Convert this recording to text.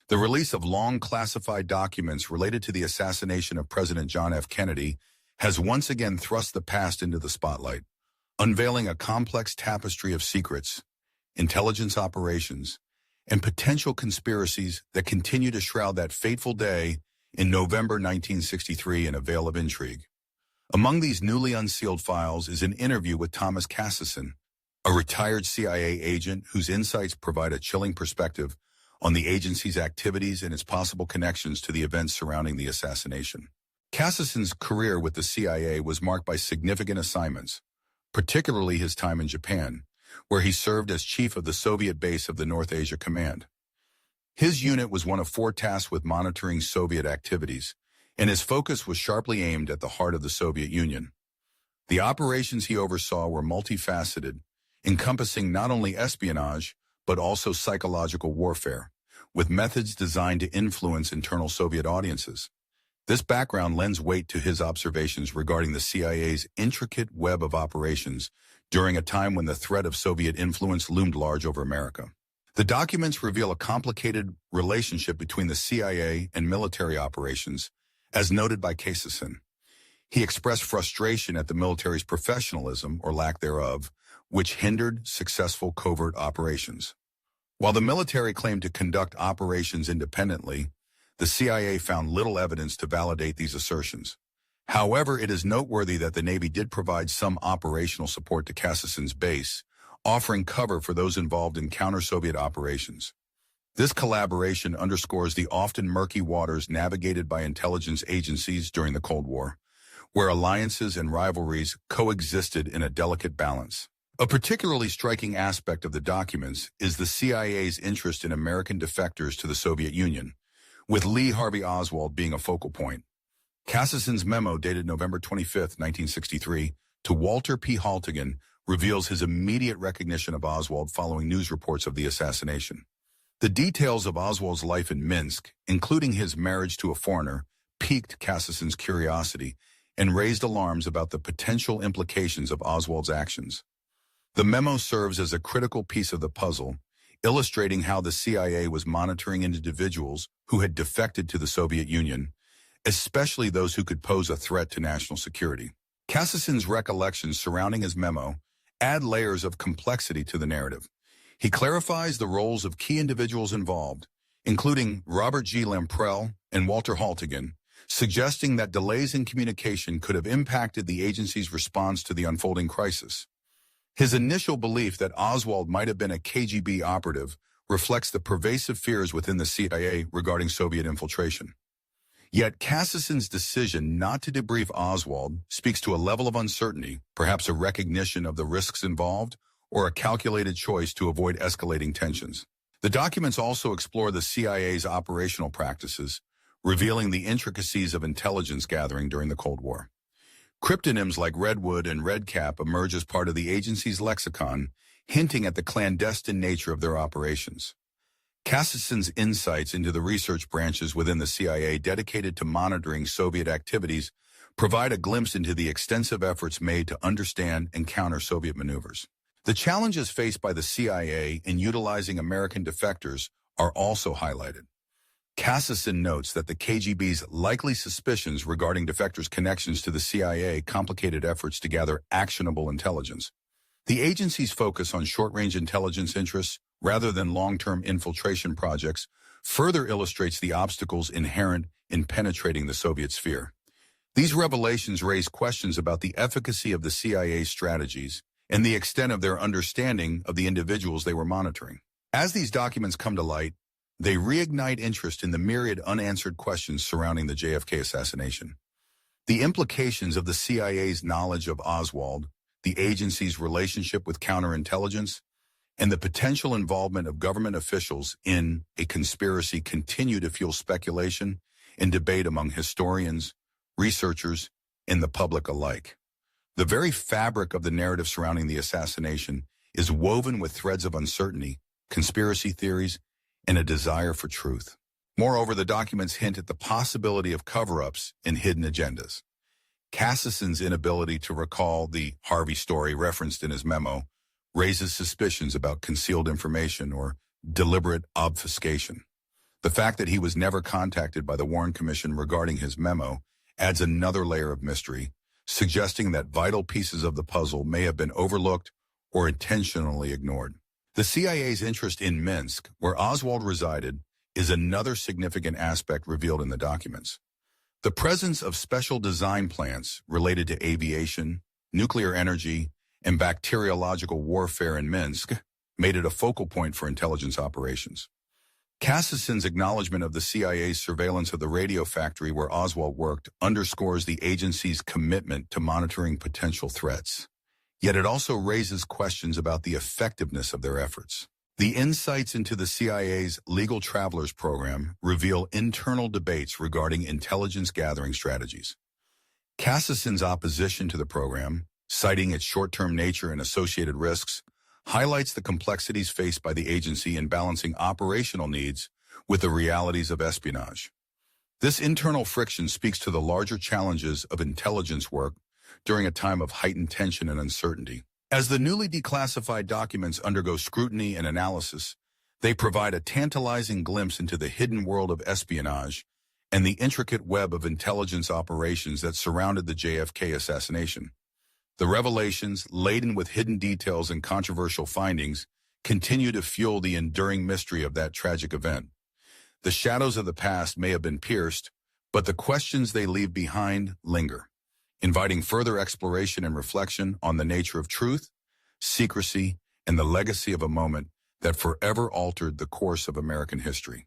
The release of long classified documents related to the assassination of President John F. Kennedy has once again thrust the past into the spotlight, unveiling a complex tapestry of secrets, intelligence operations, and potential conspiracies that continue to shroud that fateful day in November 1963 in a veil of intrigue. Among these newly unsealed files is an interview with Thomas Cassison, a retired CIA agent whose insights provide a chilling perspective on the agency's activities and its possible connections to the events surrounding the assassination. Cassison's career with the CIA was marked by significant assignments, particularly his time in Japan, where he served as chief of the Soviet base of the North Asia Command. His unit was one of 4 tasked with monitoring Soviet activities, and his focus was sharply aimed at the heart of the Soviet Union. The operations he oversaw were multifaceted, encompassing not only espionage, but also psychological warfare, with methods designed to influence internal Soviet audiences. This background lends weight to his observations regarding the CIA's intricate web of operations during a time when the threat of Soviet influence loomed large over America. The documents reveal a complicated relationship between the CIA and military operations, as noted by Cassison. He expressed frustration at the military's professionalism, or lack thereof, which hindered successful covert operations. While the military claimed to conduct operations independently, the CIA found little evidence to validate these assertions. However, it is noteworthy that the Navy did provide some operational support to Cassison's base, offering cover for those involved in counter-Soviet operations. This collaboration underscores the often murky waters navigated by intelligence agencies during the Cold War, where alliances and rivalries coexisted in a delicate balance. A particularly striking aspect of the documents is the CIA's interest in American defectors to the Soviet Union, with Lee Harvey Oswald being a focal point. Cassison's memo dated November 25, 1963, to Walter P. Haltigan reveals his immediate recognition of Oswald following news reports of the assassination. The details of Oswald's life in Minsk, including his marriage to a foreigner, piqued Cassison's curiosity and raised alarms about the potential implications of Oswald's actions. The memo serves as a critical piece of the puzzle, illustrating how the CIA was monitoring individuals who had defected to the Soviet Union, especially those who could pose a threat to national security. Cassison's recollections surrounding his memo add layers of complexity to the narrative. He clarifies the roles of key individuals involved, including Robert G. Lamprell and Walter Haltigan, suggesting that delays in communication could have impacted the agency's response to the unfolding crisis. His initial belief that Oswald might have been a KGB operative reflects the pervasive fears within the CIA regarding Soviet infiltration. Yet Cassison's decision not to debrief Oswald speaks to a level of uncertainty, perhaps a recognition of the risks involved, or a calculated choice to avoid escalating tensions. The documents also explore the CIA's operational practices, revealing the intricacies of intelligence gathering during the Cold War. Cryptonyms like Redwood and Redcap emerge as part of the agency's lexicon, hinting at the clandestine nature of their operations. Cassison's insights into the research branches within the CIA dedicated to monitoring Soviet activities provide a glimpse into the extensive efforts made to understand and counter Soviet maneuvers. The challenges faced by the CIA in utilizing American defectors are also highlighted. Cassison notes that the KGB's likely suspicions regarding defectors' connections to the CIA complicated efforts to gather actionable intelligence. The agency's focus on short-range intelligence interests rather than long-term infiltration projects further illustrates the obstacles inherent in penetrating the Soviet sphere. These revelations raise questions about the efficacy of the CIA's strategies and the extent of their understanding of the individuals they were monitoring. As these documents come to light, they reignite interest in the myriad unanswered questions surrounding the JFK assassination. The implications of the CIA's knowledge of Oswald, the agency's relationship with counterintelligence, and the potential involvement of government officials in a conspiracy continue to fuel speculation and debate among historians, researchers, and the public alike. The very fabric of the narrative surrounding the assassination is woven with threads of uncertainty, conspiracy theories, and a desire for truth. Moreover, the documents hint at the possibility of cover-ups and hidden agendas. Cassison's inability to recall the Harvey story referenced in his memo raises suspicions about concealed information or deliberate obfuscation. The fact that he was never contacted by the Warren Commission regarding his memo adds another layer of mystery, suggesting that vital pieces of the puzzle may have been overlooked or intentionally ignored. The CIA's interest in Minsk, where Oswald resided, is another significant aspect revealed in the documents. The presence of special design plants related to aviation, nuclear energy, and bacteriological warfare in Minsk made it a focal point for intelligence operations. Cassison's acknowledgement of the CIA's surveillance of the radio factory where Oswald worked underscores the agency's commitment to monitoring potential threats. Yet it also raises questions about the effectiveness of their efforts. The insights into the CIA's Legal Travelers Program reveal internal debates regarding intelligence gathering strategies. Cassison's opposition to the program, citing its short-term nature and associated risks, highlights the complexities faced by the agency in balancing operational needs with the realities of espionage. This internal friction speaks to the larger challenges of intelligence work during a time of heightened tension and uncertainty. As the newly declassified documents undergo scrutiny and analysis, they provide a tantalizing glimpse into the hidden world of espionage and the intricate web of intelligence operations that surrounded the JFK assassination. The revelations, laden with hidden details and controversial findings, continue to fuel the enduring mystery of that tragic event. The shadows of the past may have been pierced, but the questions they leave behind linger, inviting further exploration and reflection on the nature of truth, secrecy, and the legacy of a moment that forever altered the course of American history.